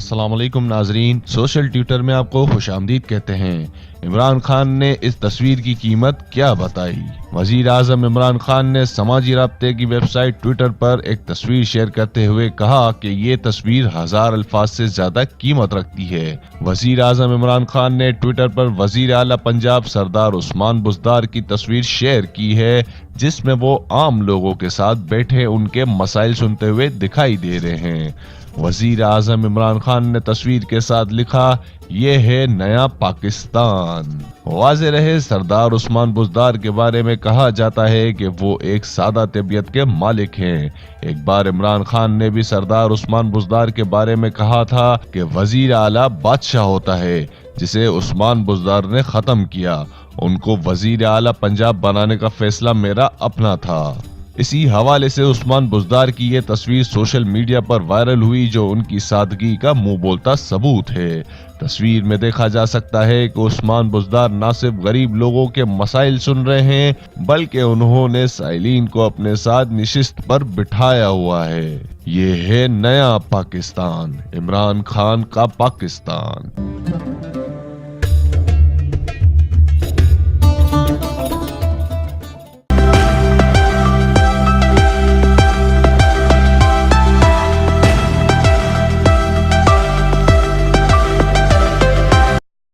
अस्सलाम वालेकुम नाजरीन, सोशल ट्विटर में आपको खुश आमदीद कहते हैं। इमरान खान ने इस तस्वीर की कीमत क्या बताई। वजीर आजम इमरान खान ने समाजी राब्ते की वेबसाइट ट्विटर पर एक तस्वीर शेयर करते हुए कहा कि ये तस्वीर 1000 अल्फाज से ज्यादा कीमत रखती है। वजीर आजम इमरान खान ने ट्विटर पर वजीर आला पंजाब सरदार उस्मान बुज़दार की तस्वीर शेयर की है, जिसमें वो आम लोगों के साथ बैठे उनके मसाइल सुनते हुए दिखाई दे रहे हैं। वजीर आजम इमरान खान ने तस्वीर के साथ लिखा, ये है नया पाकिस्तान। वाज़ेह रहे, सरदार उस्मान बुज़दार के बारे में कहा जाता है कि वो एक सादा तबीयत के मालिक हैं। एक बार इमरान खान ने भी सरदार उस्मान बुज़दार के बारे में कहा था कि वजीर आला बादशाह होता है, जिसे उस्मान बुज़दार ने खत्म किया। उनको वजीर आला पंजाब बनाने का फैसला मेरा अपना था। इसी हवाले से उस्मान बुज़दार की ये तस्वीर सोशल मीडिया पर वायरल हुई, जो उनकी सादगी का मुंह बोलता सबूत है। तस्वीर में देखा जा सकता है कि उस्मान बुज़दार न सिर्फ गरीब लोगों के मसाइल सुन रहे हैं, बल्कि उन्होंने साइलीन को अपने साथ निशिस्त पर बिठाया हुआ है। ये है नया पाकिस्तान, इमरान खान का पाकिस्तान।